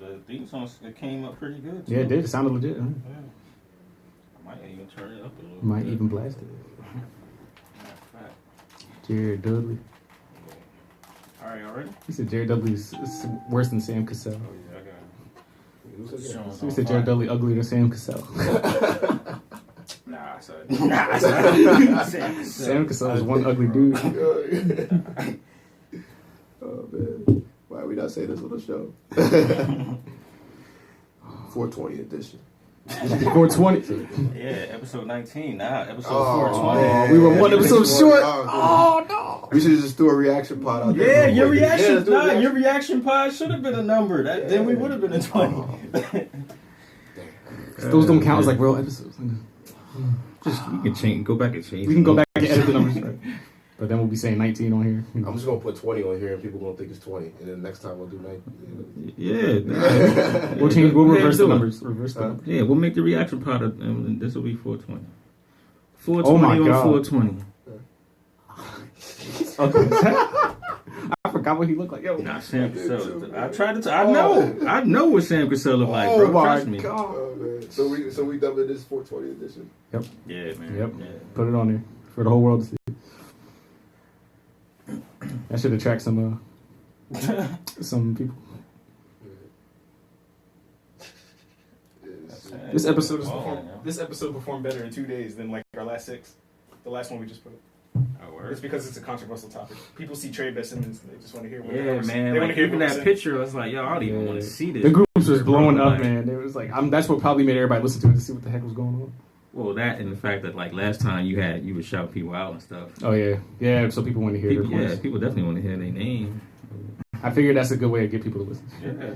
the theme song came up pretty good. Too. Yeah, it did. It sounded legit. Huh? Yeah. I might even turn it up a little. Might bit. even blast it. Jared Dudley. All right, already? He said Jared Dudley's worse than Sam Cassell. Oh yeah, I got it. He said Jared Dudley uglier than Sam Cassell. Nah, son. Sam Cassell is one ugly dude. Oh man, why we not say this on the show? 420 edition. 420. Yeah, episode 19. Now episode Oh, 420. man. We were one episode short. Oh no! We should have just threw a reaction pod out there. Yeah, your reaction. let's do a reaction. Your reaction pod should have been a number. Then we would have been a 20. Those don't count as like real episodes. Just you can change. Go back and change. We can go back and edit the numbers. Right? But then we'll be saying 19 on here. I'm just gonna put 20 on here, and people gonna think it's 20, and then next time we'll do 19. Yeah. We'll change. We'll reverse the numbers. Reverse the numbers. Yeah, we'll make the reaction pod, and this will be 420. Oh my 420 on God. 420. Okay. I forgot what he looked like. Yo. Nah, Sam Cassell. I tried to. I know what Sam Cassell look like, bro. Oh my Trust me. God. Oh man, so we dubbing this 420 edition. Yep. Yeah, man. Yep. Yeah. Put it on there for the whole world to see. That should attract some people. This episode is this episode performed better in 2 days than like our last 6. The last one we just put up. It's because it's a controversial topic. People see Trey Ben Simmons and they just want to hear what Yeah, man. They want Like, to hear even that picture, I was like, yo, I don't even want to see this. The groups was blowing up, Like, man. It was like that's what probably made everybody listen to it to see what the heck was going on. Well, that and the fact that like last time you would shout people out and stuff. Oh yeah, yeah. So people want to hear People, their voice. people definitely want to hear their name. I figured that's a good way to get people to listen. Yeah.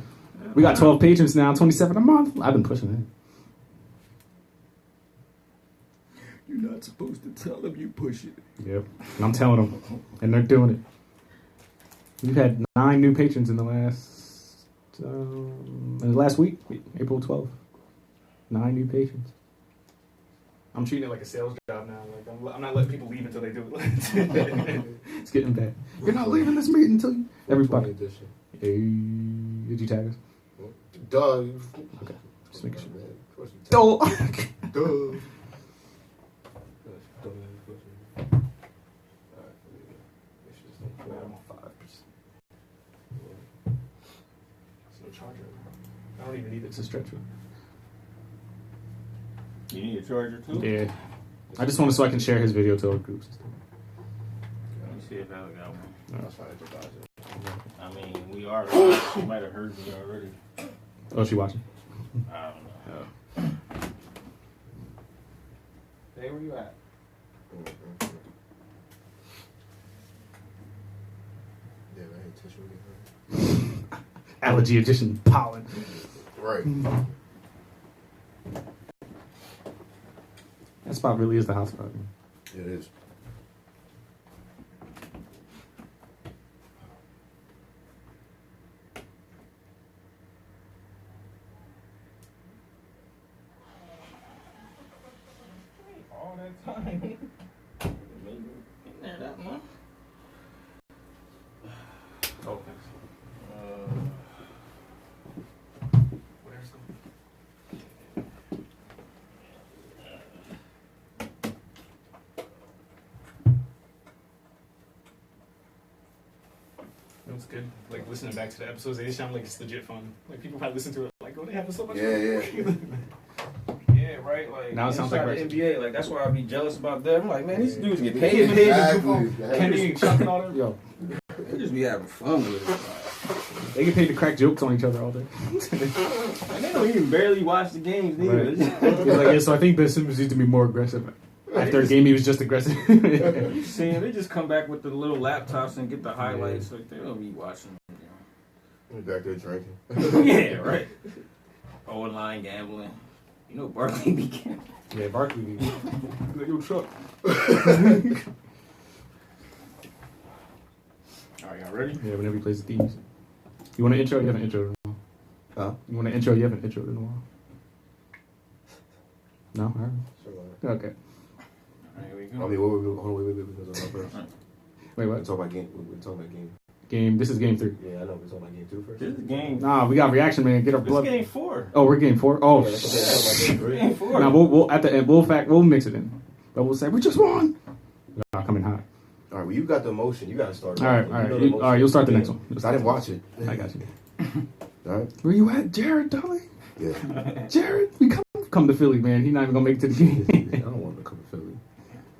We got 12 patrons now, 27 a month. I've been pushing it. You're not supposed to tell them you push it. Yep, and I'm telling them, and they're doing it. We've had 9 new patrons in the last week, April 12th. 9 new patrons. I'm treating it like a sales job now. Like I'm not letting people leave until they do it. It's getting bad. You're not leaving this meeting until you. Everybody. Edition. Hey, did you tag us? Duh. Okay, just making sure. Man, of course you tell Oh. me. Duh. I'm on 5%. There's no charger. I don't even need it to stretch it. You need a charger too? Yeah. I just want it so I can share his video to our groups and stuff. Let me see if Alex got one. That's fine. I mean, we are. She might have heard me already. Oh, she watching? I don't know. Hey, where you at? Yeah, man, tissue. Allergy edition pollen. Right. That spot really is the house spot. It is. All that time. That one. Oh, Where's the? it was good. Like listening back to the episodes, they sound like it's legit fun. Like people probably listen to it like, oh, they have so much Yeah, fun. Yeah, right. Like Now it sounds like inside the NBA. Like that's why I be jealous about them. Like, man, these dudes get paid. Exactly. Kenny and Chuck and all them. Yo, They just be having fun with it. they get paid to crack jokes on each other all day. And they don't even barely watch the games neither. Right. He's like, yeah, so I think Ben Simmons needs to be more aggressive. After the game, he was just aggressive. You see, they just come back with the little laptops and get the highlights. Like they don't be watching. We're back there drinking. Yeah, right. Online gambling. You know Barkley be gambling. Yeah, Barkley. Like, yo, Chuck. All right, y'all ready? Yeah, whenever he plays the themes. You want an intro? You haven't introed in a while. Huh? You want an intro? You haven't introed in a while. No? All right. Sure. Okay. All right, here we I go. mean, hold on, wait, because I'm not first. Wait, We're what? talking about game. We're talking about game. This is game 3. Yeah, I know. We're talking about game 2 first. This is game. Nah, we got reaction, man. Get our This blood. is game 4. Oh, we're game 4. Oh, Yeah, that's what I'm Game 4. now we'll at the end we'll mix it in, but we'll say we just won. Nah, coming hot. All right, well, you got the emotion. You got to start. All right, You all know right. the emotion. All right, you'll start the next one. I didn't watch it. I got you. All right. Where you at, Jared Dudley? Yeah. Jared, we come to Philly, man. He's not even gonna make it to the I game. don't want him to come to Philly.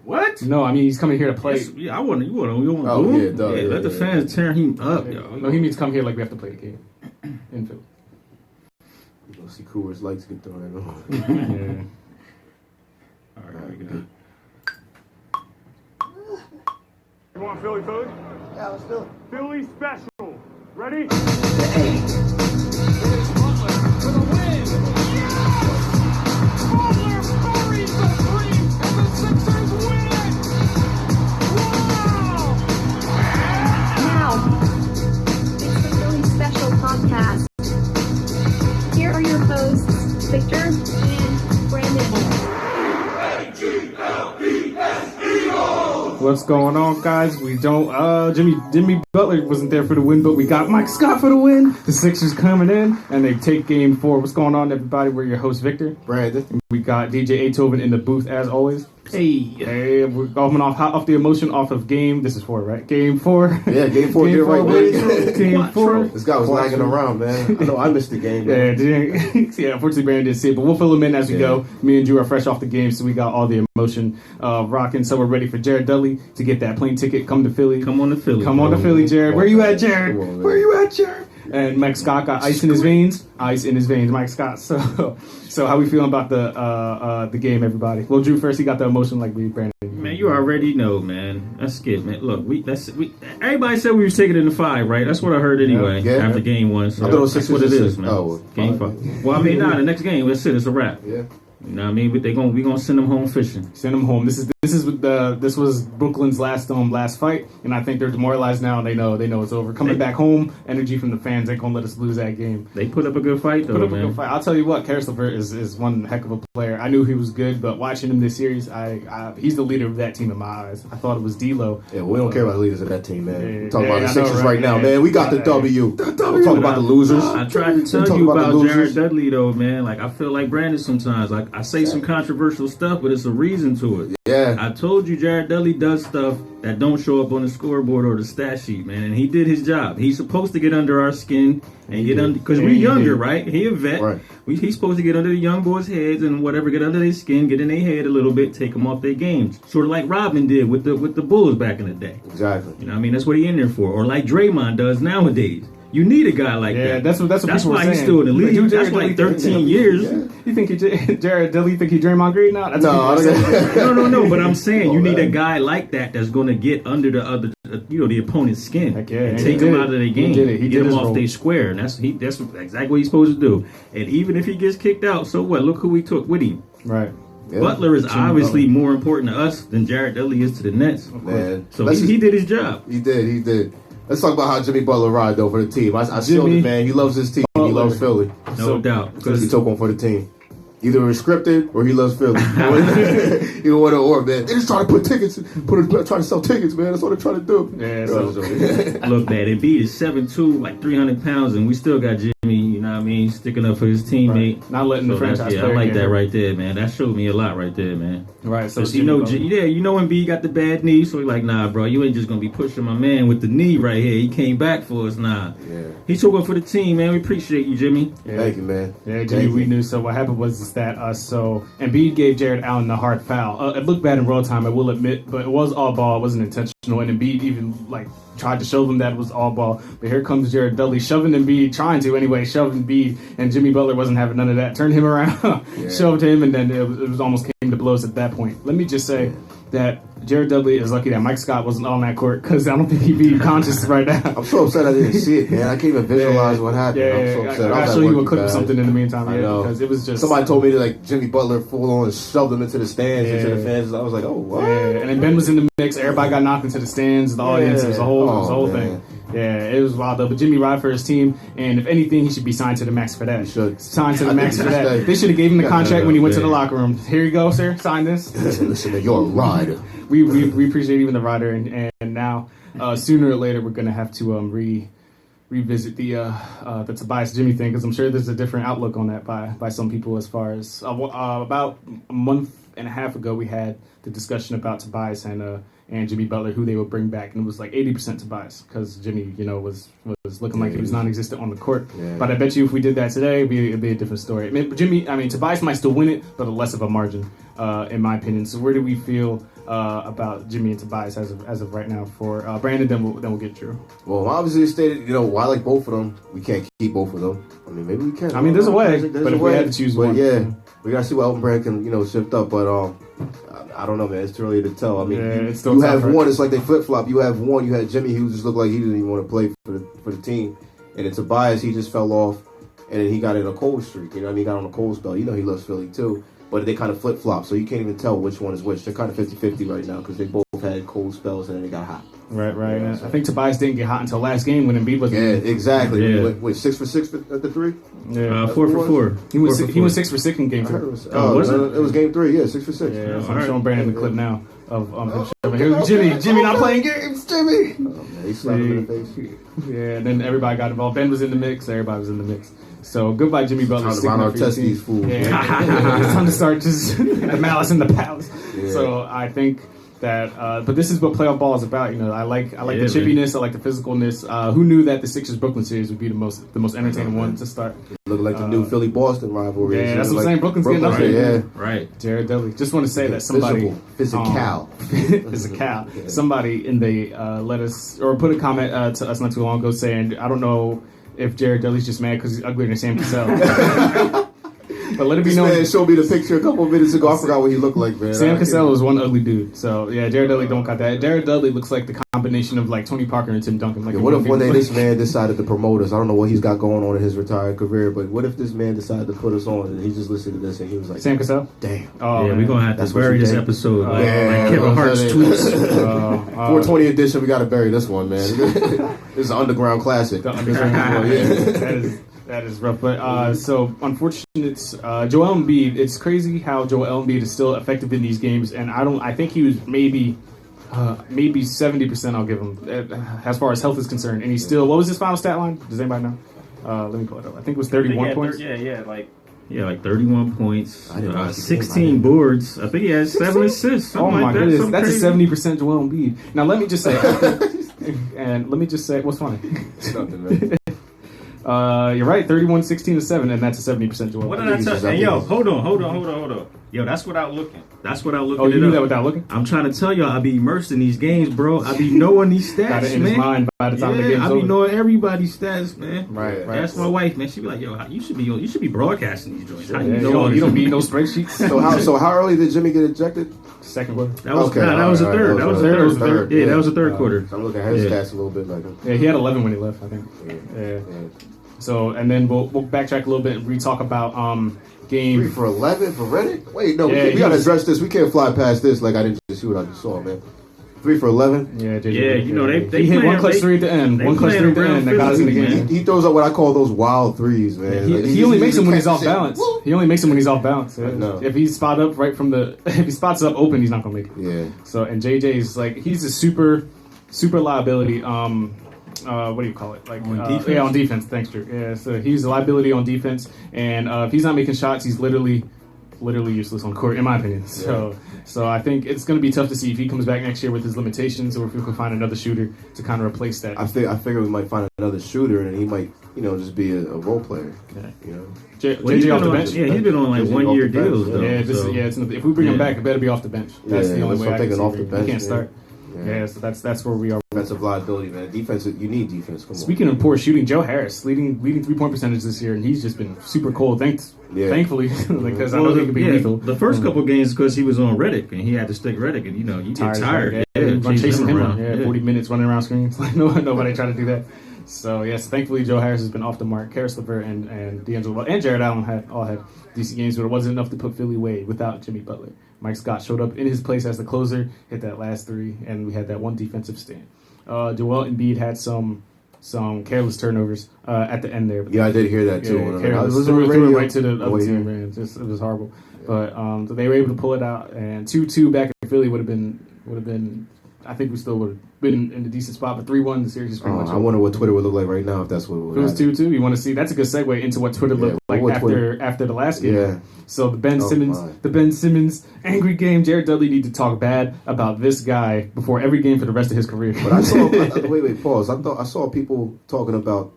What? No, I mean he's coming here to play. Yes, yeah, I want to. You want to Oh, boom? yeah, duh, yeah, let the yeah. fans tear him up, yo. No, he means come here like we have to play the game in Philly. You're going to see Coors Lights get thrown at him. Yeah. All right, we got. You want Philly? Yeah, let's do it. Philly special. Ready? Now, it's the Philly Special podcast. Here are your hosts, Victor and Brandon. What's going on, guys? We don't. Jimmy Butler wasn't there for the win, but we got Mike Scott for the win. The Sixers coming in, and they take game 4. What's going on, everybody? We're your host, Victor. Brandon. We got DJ Aithoven in the booth as always. Hey, we're going off the emotion off of game. This is 4, right? Game 4. Yeah, game 4. Get it right, man. Game 4. This guy was lagging around, man. I know I missed the game. Yeah, Man. yeah. Unfortunately, Brandon didn't see it, but we'll fill him in as we Yeah. go. Me and Drew are fresh off the game, so we got all the emotion rocking. So we're ready for Jared Dudley to get that plane ticket. Come to Philly. Come on to Philly. Come on to Philly, Jared. Where you at, Jared? Come on, man. Where you at, Jared? And Mike Scott got ice in his veins. Ice in his veins, Mike Scott. So how we feeling about the game, everybody? Well, Drew first. He got the emotion like we, Brandon. Man, you already know, man. That's skip, man. Look, everybody said we was taking it in 5, right? That's what I heard anyway Yeah. after game 1. So I thought it was that's 6 what it or is, 6. man. Oh, Game 5. Well, I mean, the next game, that's it. It's a wrap. Yeah. You know what I mean? But we gonna send them home fishing. Send them home. This was Brooklyn's last fight, and I think they're demoralized now. They know it's over. Coming back home, energy from the fans ain't gonna let us lose that game. They put up a good fight, though, Put up a man. good fight. I'll tell you what, Karis LeVert is one heck of a player. I knew he was good, but watching him this series, he's the leader of that team in my eyes. I thought it was D'Lo. Yeah, we don't care about the leaders of that team, man. Yeah, We're talking yeah, about the I know, Sixers right? right now, Yeah. man. We got the Yeah. W. The We're W. talking about the losers. I tried to tell talk you about the about Jared losers. Dudley, though, man. Like, I feel like Brandon sometimes. Like, I say some controversial stuff, but it's a reason to it. Yeah. I told you Jared Dudley does stuff that don't show up on the scoreboard or the stat sheet, man. And he did his job. He's supposed to get under our skin and get under, because Yeah, we're he younger, did. right? He a vet. Right. He's supposed to get under the young boys' heads and whatever, get under their skin, get in their head a little bit, take them off their games. Sort of like Robin did with the Bulls back in the day. Exactly. You know what I mean? That's what he in there for. Or like Draymond does nowadays. You need a guy like Yeah, that. that's what people were why saying. he's still in the league. Dude, That's Jared like Dudley 13 years. Yeah. You think Jared Dudley think he Draymond Green now? That's No, what people I were saying. don't No. But I'm saying Oh, you need a man. guy like that that's going to get under the other, the opponent's skin Heck yeah, and and take he them did. out of their He game. did it. He get did them his off role. their square, and that's exactly what he's supposed to do. And even if he gets kicked out, so what? Look who we took with him. Right. Yeah. Butler is Jimmy obviously Butler. more important to us than Jared Dudley is to the Nets. Man. So Let's he did his job. He did. Let's talk about how Jimmy Butler ride though for the team. I showed Jimmy it, man. He loves his team. He Butler. loves Philly. No doubt. Because he Because took one for the team. Either it's scripted or he loves Philly. Either one or man. They just trying to put tickets, trying to sell tickets, man. That's what they're trying to do. Yeah, so, look, man, Embiid is 7'2", like 300 pounds, and we still got Jimmy, you know what I mean, sticking up for his teammate. Not letting the So that's- franchise yeah, I player like get that hurt. right there, man. That showed me a lot right there, man. Right. So So you know, Jimmy Butler. Embiid got the bad knee, so he's like, nah, bro, you ain't just gonna be pushing my man with the knee right here. He came back for us, nah. Yeah. He took up for the team, man. We appreciate you, Jimmy. Yeah. Thank you, man. Yeah, Jimmy, Thank we you. knew. So what happened was that Embiid gave Jared Allen the hard foul. It looked bad in real time, I will admit, but it was all ball. It wasn't intentional, and Embiid even tried to show them that it was all ball. But here comes Jared Dudley shoving Embiid, trying to anyway, shoving Embiid, and Jimmy Butler wasn't having none of that. Turned him around, shoved him, and then it was almost came to blows at that point. Let me just say that Jared Dudley is lucky that Mike Scott wasn't on that court, because I don't think he'd be conscious right now. I'm so upset I didn't see it, man. I can't even visualize what happened. Yeah, I'm so upset. I I'll was show at you work, a clip of guys. something in the meantime, I yeah, know. because it was just Somebody told me that Jimmy Butler full on shoved him into the stands, into Yeah. the fans. I was like, oh, what? Yeah, and then Ben was in the mix. Everybody got knocked into the stands. The audience. It was a whole man. thing. Yeah, it was wild though. But Jimmy ride for his team, and if anything, he should be signed to the max for that. He should. Sign to the I max think for he should that. stay. They should have gave him the Yeah, contract when he went to the yeah. locker room. Here you go, sir. Sign this. Listen to your ride. we appreciate even the rider, and now sooner or later we're gonna have to revisit the Tobias Jimmy thing, because I'm sure there's a different outlook on that by some people. As far as about a month and a half ago, we had the discussion about Tobias and Jimmy Butler, who they would bring back, and it was like 80% Tobias, because Jimmy, was looking like he was non-existent on the court. Yeah. But I bet you if we did that today, it'd be a different story. Tobias might still win it, but a less of a margin, in my opinion. So where do we feel about Jimmy and Tobias as of right now? For Brandon, then we'll get Drew. Well, obviously stated, I like both of them. We can't keep both of them. I mean, maybe we can. I mean, there's a way, There's but a if way. we had to choose but one. yeah, we gotta see what Elton Brand can, shift up. But I don't know, man. It's too early to tell. I mean, Yeah, it's still you tough, have right? one. It's like they flip flop. You have one. You had Jimmy, who just looked like he didn't even want to play for the team, and then Tobias, he just fell off, and then he got in a cold streak. He got on a cold spell. He loves Philly too, but they kind of flip flop, so you can't even tell which one is which. They're kind of 50-50 right now because they both had cold spells and then they got hot. Right. Yeah, I think Tobias didn't get hot until last game when Embiid was. Yeah, exactly. Yeah. Wait, 6 for 6 at the three? 4 for 4. He went 6 for 6 in game I heard it 2. was, was it? It was game 3. Yeah, 6 for 6. Yeah, so I'm Alright. showing Brandon the clip now of him. Here's Jimmy not playing games. Jimmy. Oh, man, he slapped him in the face. Yeah, and then everybody got involved. Ben was in the mix. Everybody was in the mix. So goodbye, Jimmy Butler. Time to sticking round up our for your test team. these fools. Yeah, it's time to start just the malice in the palace. Yeah. So I think that, but this is what playoff ball is about. I like the Yeah, man. chippiness. I like the physicalness. Who knew that the Sixers Brooklyn series would be the most entertaining one to start? Look like the new Philly Boston rivalry. Yeah, that's what I'm Like saying. Brooklyn's getting up Brooklyn, there. Yeah. Right. Jared Dudley. Just want to say that somebody Physical. is a cow. Somebody in the let us or put a comment to us not too long ago saying, I don't know if Jared Dudley's just mad because he's uglier than Sam Cassell. But let it be This known, man showed me the picture a couple of minutes ago. I forgot what he looked like, man. Sam Cassell is one ugly dude. So yeah, Jared Dudley don't got that. Jared Dudley looks like the combination of like Tony Parker and Tim Duncan. Like, Yeah, what if one day this man decided to promote us? I don't know what he's got going on in his retired career, but what if this man decided to put us on and he just listened to this and he was like, Sam Cassell? damn. Oh, Yeah, man. we're going to have That's to what bury you this think. episode. Like Yeah, Kevin I'm Hart's saying. tweets. 420 edition, we got to bury this one, man. This is an underground classic. The underground. Yeah. That is rough. But so unfortunate. Joel Embiid. It's crazy how Joel Embiid is still effective in these games, and I think he was maybe 70%. I'll give him as far as health is concerned, and he's still. What was his final stat line? Does anybody know? Let me pull it up. I think it was 31 points. Like 31 points, I didn't watch the game. I 16 didn't. boards. I think he has 7 assists. Oh something my like that, goodness, something that's crazy. a 70% Joel Embiid. Now let me just say, and let me just say, what's funny? Nothing, man. You're right, 31, 16 to 7, and that's a 70% Joel. What Embiid. did I he's tell just you? up Hey, yo, there. hold on. Yo, that's without looking. That's without looking. Oh, you it knew up. that without looking? I'm trying to tell y'all, I be immersed in these games, bro. I be knowing these Got stats, it in man. his mind by the time the Yeah, game's I be over. knowing everybody's stats, man. Right. That's my wife, man. She be like, yo, you should be broadcasting these joints. How Yeah, you know all you this? don't need no spreadsheets. So how early did Jimmy get ejected? Second quarter. That was Okay, that was the all right, third. all That right, was all the right. third. was the third. Yeah, that was the third quarter. So I'm looking at his Yeah. stats a little bit like him. Yeah, he had 11 when he left, I think. Yeah. So, and then we'll backtrack a little bit and re-talk about 3 game. for 11 for Reddick? Wait, no, Yeah, we he gotta was- address this. We can't fly past this like I didn't just see what I just saw, man. 3 for 11. Yeah, JJ. Yeah, you know, they he hit one playing- clutch they- three at the end. they One clutch playing three at the around end that got us in the physically, game. man. He throws up what I call those wild threes, man. Like, He only makes them when he's off catches it. balance. Woo! He only makes them when he's off balance. Yeah. know. If he's spot up right from the, if he spots up open, he's not gonna make it. Yeah. So and JJ's like he's a super liability. What do you call it? Like On defense? Yeah, on defense. Thanks, Drew. Yeah, so he's a liability on defense, and if he's not making shots, he's literally useless on court, in my opinion. So I think it's going to be tough to see if he comes back next year with his limitations, or if we can find another shooter to kind of replace that. I figure we might find another shooter, and he might, just be a role player. Okay. You know. Well, he's JJ off been the on- bench. Yeah, he's been on like JJ 1 off year the bench, deals yeah. though. Yeah, so. if we bring him Yeah. back, it better be off the bench. That's Yeah, the only that's way what I I'm can thinking, see off it. the He bench, can't yeah. start. Yeah, so that's where we are. Defensive liability, man. Defense, you need defense. Come on. Speaking of poor shooting, Joe Harris leading 3-point percentage this year, and he's just been super cold. Thankfully, because I know he could be lethal. The first couple games because he was on Reddick and he had to stick Reddick, and you get tired. Chasing him around. Yeah. 40 minutes running around screens. Like nobody tried to do that. So yes, thankfully Joe Harris has been off the mark. Karis LeVert and D'Angelo and Jared Allen all had decent games, but it wasn't enough to put Philly away without Jimmy Butler. Mike Scott showed up in his place as the closer, hit that last three, and we had that one defensive stand. Joel Embiid had some careless turnovers at the end there. Yeah, I did hear that too. Yeah, When I careless. was Threw on the it radio. right to the Oh, other yeah. team, man. It was horrible. But they were able to pull it out, and 2-2 back in Philly would have been I think we still would have been in a decent spot. But 3-1, the series is pretty much I over. wonder what Twitter would look like right now if that's what it would If it was happen. 2-2, you want to see? That's a good segue into what Twitter looked like what after the last game. Yeah. So the my. Ben Simmons angry game. Jared Dudley need to talk bad about this guy before every game for the rest of his career. But I saw. wait, pause. I saw people talking about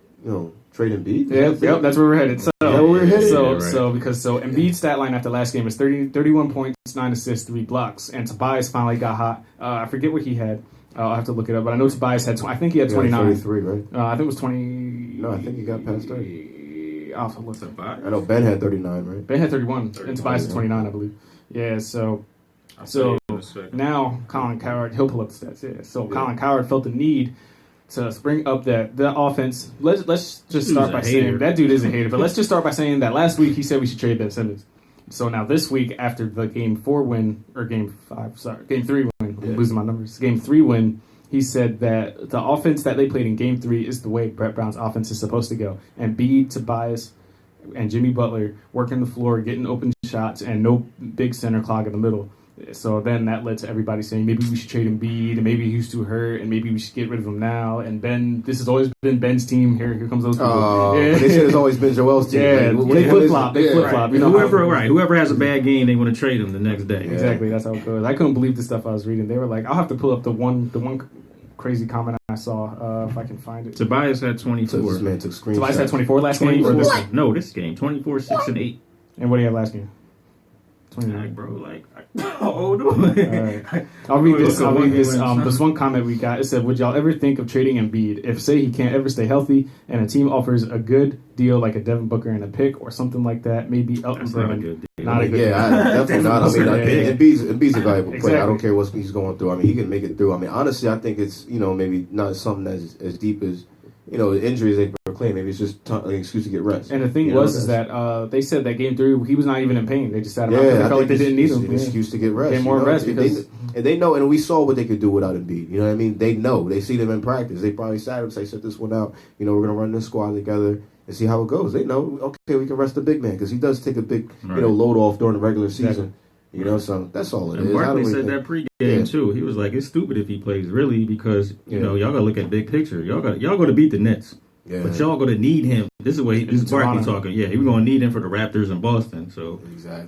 trading Embiid. Yep, that's where we're headed. So, where we're headed? So, Yeah, right. so Embiid's stat line after last game was 31 points, 9 assists, 3 blocks, and Tobias finally got hot. I forget what he had. I'll have to look it up, but I know Tobias had. I think he had 29. 33, right? I think it was 20. No, I think he got past 30. I'll have to look it up. I know Ben had 39, right? Ben had 31, and Tobias had 29, I believe. Yeah, so now Colin Coward, he'll pull up the stats. Yeah, so Colin Coward felt the need to bring up the offense. Let's just start by saying that dude is a hater, but let's just start by saying that last week he said we should trade Ben Simmons. So now this week after the game 3 win, I'm losing my numbers. Game 3 win, he said that the offense that they played in Game 3 is the way Brett Brown's offense is supposed to go. And Embiid, Tobias, and Jimmy Butler working the floor, getting open shots, and no big center clog in the middle. So then that led to everybody saying maybe we should trade Embiid, and maybe he's too hurt, and maybe we should get rid of him now. And Ben, this has always been Ben's team. Here comes those people. They said it's always been Joel's team. Yeah, Like, they flip flop. They flip flop. You know, Whoever has a bad game, they want to trade him the next day. Exactly, that's how it goes. I couldn't believe the stuff I was reading. They were like, I'll have to pull up the one crazy comment I saw if I can find it. Tobias had So 24. this man took screenshots. Tobias had 24 last game, or this game? No, this game 24, 6, and 8. And what do you have last game? 29. Like, bro, how old am I? All right. I'll read this. This one comment we got. It said, would y'all ever think of trading Embiid if, say, he can't ever stay healthy and a team offers a good deal like a Devin Booker and a pick or something like that? Maybe Elton That's not a Brand. good deal. Not a good deal. Definitely not. I mean, Embiid's a valuable player. Exactly. I don't care what he's going through. I mean, he can make it through. I mean, honestly, I think it's maybe not something as deep as the injuries they proclaim. Maybe it's just an excuse to get rest. And the thing is that they said that game 3 he was not even in pain. They just sat him out. Yeah, They felt like they didn't need him. An excuse to get rest. Get more rest because they know, and we saw what they could do without Embiid. You know what I mean? They know. They see them in practice. They probably sat him, say, set this one out. We're gonna run this squad together and see how it goes. They know. Okay, we can rest the big man because he does take a big load off during the regular season. So that's all it is. And Barkley said that pregame too. He was like, "It's stupid if he plays really because y'all gotta look at big picture. Y'all got to beat the Nets, but y'all gonna need him. This is Barkley talking. Yeah, he was gonna need him for the Raptors in Boston. So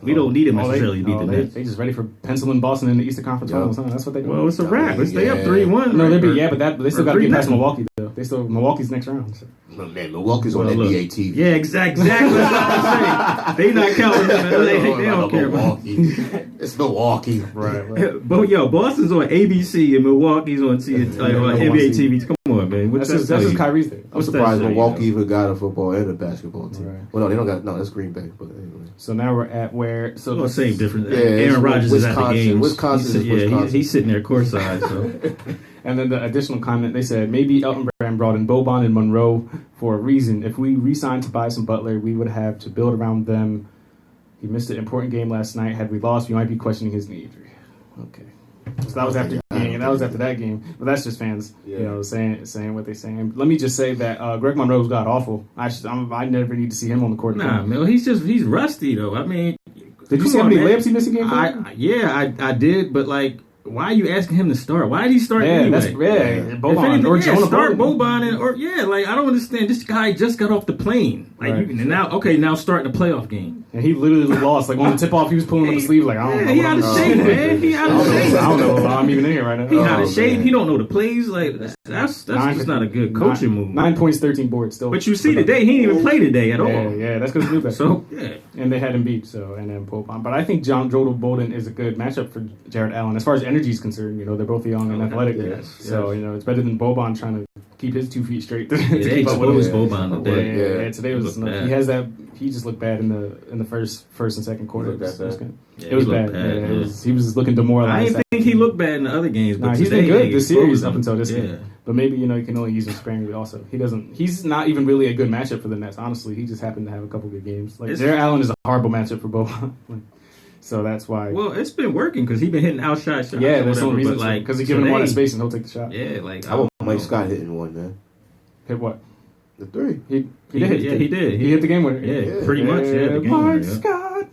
we don't need him necessarily to beat the Nets. They just ready for penciling Boston in the Eastern Conference Finals. Huh? That's what they do. Well, it's a wrap. They up 3-1. No, but they still got to get past Milwaukee though. Milwaukee's next round. So. Man, Milwaukee's on NBA TV. Yeah, exactly. That's what I'm saying. They not counting them. They don't care about It's Milwaukee. Right. But Boston's on ABC and Milwaukee's on NBA TV. Come on, man. That's just Kyrie's thing. I'm surprised Milwaukee even got a football and a basketball team. Right. Well, no, they don't got. No, that's Green Bay. But anyway. So now we're at where. So the same difference. Yeah, Aaron Rodgers is at the game. Wisconsin. He's sitting there courtside. So. And then the additional comment, they said, maybe Elton Brand brought in Boban and Monroe for a reason. If we re-signed Tobias and Butler, we would have to build around them. He missed an important game last night. Had we lost, we might be questioning his knee injury. Okay. So that was after that game. But that's just fans, saying what they're saying. Let me just say that Greg Monroe's got awful. I never need to see him on the court. Nah, man, he's rusty though. I mean, did you see how many layups he missed a game? I did, but like. Why are you asking him to start? Why did he start anyway? Boban or Jonah start Boban I don't understand. This guy just got off the plane. Now start the playoff game. And he literally lost. Like on the tip off, he was pulling on the sleeve. Like I don't know. He out of shape, man. He out of shape. I don't know. I'm even in here right now. He out of shape. He don't know the plays. Like that's just not a good coaching move. 9 points, 13 boards. Still. But you see today, he didn't even play today at all. Yeah, that's because he knew that. So and they had him beat. And then Boban. But I think John Joel Bolden is a good matchup for Jared Allen as far as energy is concerned. They're both young and athletic. So it's better than Boban trying to keep his 2 feet straight. They exposed Boban today. Yeah, today was he has that. He just looked bad in the first and second quarter. It was bad. He was looking demoralized. I didn't think he looked bad in the other games. But he's been good this series up until this game. But maybe you can only use him sparingly. Also, he's not even really a good matchup for the Nets. Honestly, he just happened to have a couple good games. Like Jared Allen is a horrible matchup for Boban. So that's why. Well, it's been working because he's been hitting outside shots. Yeah, that's the only reason. Because he's giving him all that space and he'll take the shot. Yeah, like I want Mike Scott hitting one, man. Hit what? The 3. He did. Yeah, he did. He hit the game winner. Yeah, pretty much. Yeah, the game Mike winner, Scott.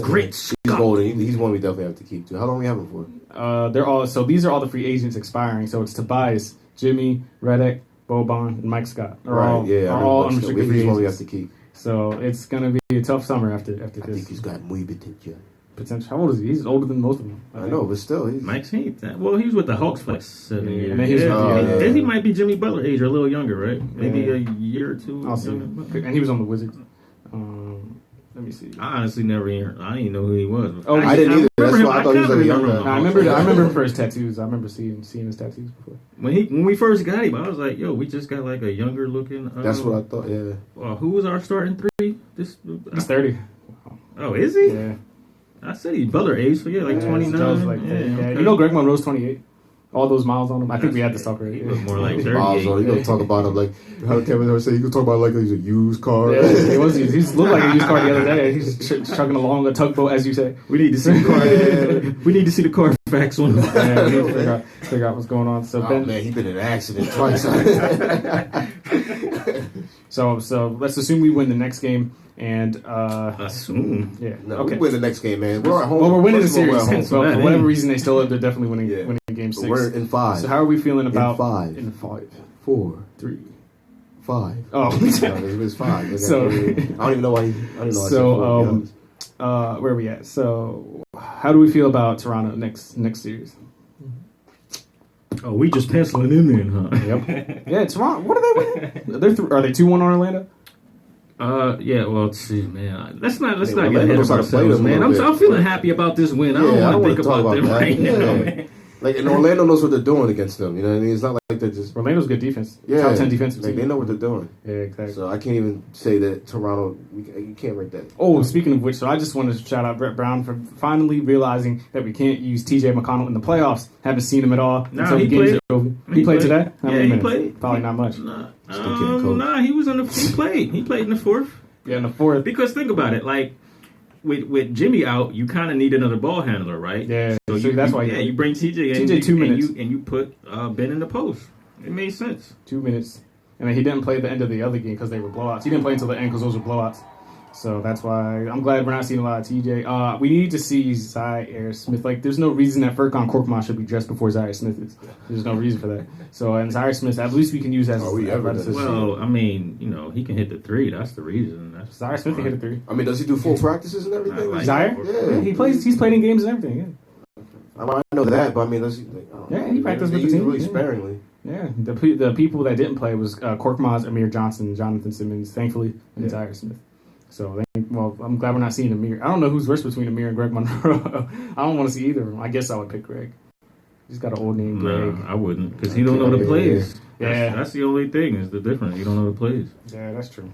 Great He's Scott. golden. He's one we definitely have to keep too. How long we have him for? These are all the free agents expiring. So it's Tobias, Jimmy, Redick, Boban, and Mike Scott. Are all unrestricted free He's one we have agents. to keep. So it's gonna be a tough summer after I think this. he's got muy potential. Potential. How old is he? He's older than most of them. I know, but still, he's Mike Heath. Well, he was with the Hawks for like 7 years. And then he was with the- Then he might be Jimmy Butler age or a little younger, right? Maybe Yeah. a year or two. I'll see. And he was on the Wizards. Let me see. I honestly never even. I didn't know who he was. Oh, I didn't either. That's remember why I him. thought he was kinda like a younger. remember him. I remember him for his tattoos. I remember seeing his tattoos before. When we first got him, I was like, "Yo, we just got like a younger looking." That's what I thought. Yeah. Who was our starting three? He's 30. Oh, is he? Yeah. I said he's Butler age, so yeah, like Yeah, 29. Joe's like, okay. You know, Greg Monroe's 28. All those miles on him. I think we had this talk already. He was more like Miles 38. on. You gonna talk about him like how Kevin Hart said? You gonna talk about like he's a used car. Yeah, he was. He's looked like a used car the other day. He's chugging along a tugboat, as you say. We need to see the car. We need to see the Carfax one. Yeah, we need to figure out what's going on. So Oh Ben, man, he's been in an accident twice. so let's assume we win the next game, and Assume. yeah, No, okay. we win the next game, man. We're at home. Well, we're winning the First of all, series, we're at so home. for whatever reason they still they're definitely winning Yeah. winning game 6. But we're in 5. So how are we feeling about five. In 5, 4, 3. 5. Oh, No, it was 5. So- I don't even know why. I don't know. Why I said So, 4, to be honest. where are we at? So how do we feel about Toronto next series? Oh, we just penciling in then, huh? Yep. Yeah, Toronto. What are they winning? Are they 2-1 on Orlando? Yeah. Well, let's see, man. Let's not mean, get ahead Orlando of started playing ourselves, them a man. little I'm bit. feeling happy about this win. I don't Yeah, want to think talk about them that. right now, Yeah. man. Like, and Orlando knows what they're doing against them. You know what I mean? It's not like they're just Orlando's good defense. yeah. Top 10 defensive Like team. they know what they're doing. Yeah, exactly. So I can't even say that Toronto. You can't rate that. Oh, speaking of which, so I just wanted to shout out Brett Brown for finally realizing that we can't use TJ McConnell in the playoffs. Haven't seen him at all Nah, until he the games played. are over. He played today? How Yeah, many he minutes? played. Probably not much. Nah, Still can't coach. he was in the. He played. He played in the fourth. Yeah, in the fourth. Because think about it, like with Jimmy out, you kind of need another ball handler, right? Yeah, So so that's why you bring TJ in. TJ 2 minutes. and you put Ben in the post. It made sense. 2 minutes. And then he didn't play the end of the other game because they were blowouts. He didn't play until the end because those were blowouts. So that's why I'm glad we're not seeing a lot of TJ. We need to see Zaire Smith. Like, there's no reason that Furkan Korkmaz should be dressed before Zaire Smith is. There's no reason for that. So, and Zaire Smith, at least we can use as Are we ever athleticism. Well, I mean, he can hit the three. That's the reason. Zaire Smith can hit a 3. I mean, does he do full practices and everything? Like- Zaire? Yeah. He's played in games and everything. Yeah. I know that, but I mean, does he? Like, I don't Yeah, know. he practiced with the He's team, really yeah. sparingly. Yeah, the people that didn't play was Korkmaz, Amir Johnson, Jonathan Simmons, thankfully, and Zaire Smith. So, I'm glad we're not seeing Amir. I don't know who's worse between Amir and Greg Monroe. I don't want to see either of them. I guess I would pick Greg. He's got an old name, Greg. No, I wouldn't, because he don't know the plays. Yeah. That's the only thing is the difference. You don't know the plays. Yeah, that's true.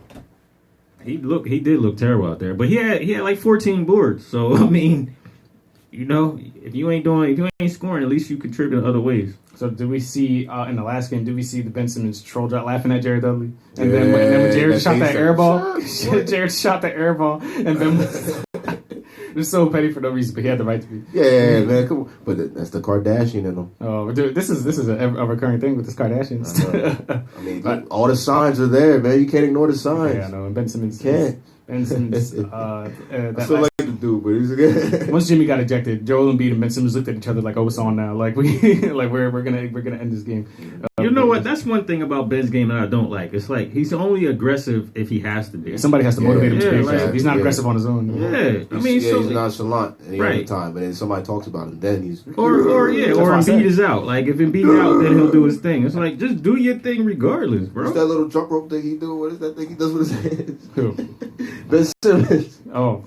He did look terrible out there, but he had like 14 boards. So I mean, if you ain't scoring, at least you contribute in other ways. So did we see in the last game? Did we see the Ben Simmons troll drop laughing at Jared Dudley? And then when Jared that shot thing that said, air ball, Jared shot the air ball, and Ben was just so petty for no reason, but he had the right to be. Yeah, man, come on. But that's the Kardashian in them. Oh, dude, this is a recurring thing with this Kardashians. I mean, all the signs are there, man. You can't ignore the signs. Yeah, I know. And Ben Simmons Can't. Ben Simmons. I That still last, like the dude, but he's good. once Jimmy got ejected, Joel Embiid and Ben Simmons looked at each other like, "Oh, it's on now. Like we're gonna end this game." You know what? That's one thing about Ben's game that I don't like. It's like he's only aggressive if he has to be. Somebody has to motivate him to Yeah, be like- aggressive. He's not yeah. aggressive on his own. Yeah, I mean, so he's nonchalant and he Right. has the time, but then somebody talks about him, then he's or why I said- Embiid is out. Like if Embiid out, then he'll do his thing. It's like just do your thing regardless, What's that bro. little jump rope thing he do? What is that thing he does with his hands? Who? Ben Simmons. Oh,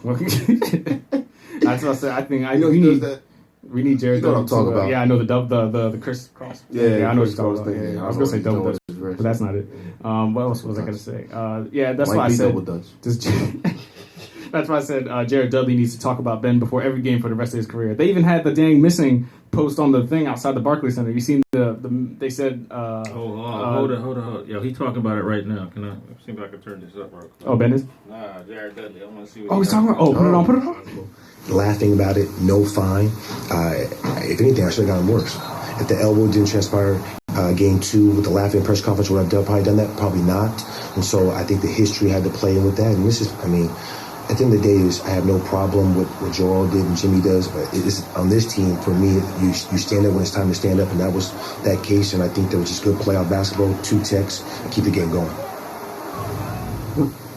that's what I said. I think You know we he does need that. we need Jared. You know what I'm Dudley talking to, about. Yeah, I know the Chris Cross. Yeah, I know what Chris you're talking Cross about. thing. Yeah, I I was don't gonna say know double what dutch, he's doing. but that's not it. What else was I gonna say? Yeah, that's Might why I be said. double dutch. That's why I said Jared Dudley needs to talk about Ben before every game for the rest of his career. They even had the dang missing post on the thing outside the Barclays Center. You seen they said. Hold on. Yo, he talking about it right now. Can I see if I can turn this up real quick? Oh, Ben is. Nah, Jared Dudley. I want to see what Oh, he's talking about. Oh, put it on. Laughing about it, no fine. If anything, I should have gotten worse. If the elbow didn't transpire game 2 with the laughing press conference, would I have probably done that? Probably not. And so I think the history had to play in with that. And this is, I mean, at the end of the day, I have no problem with what Joel did and Jimmy does, but it's on this team, for me, you stand up when it's time to stand up, and that was that case, and I think that was just good playoff basketball, 2 techs, keep the game going.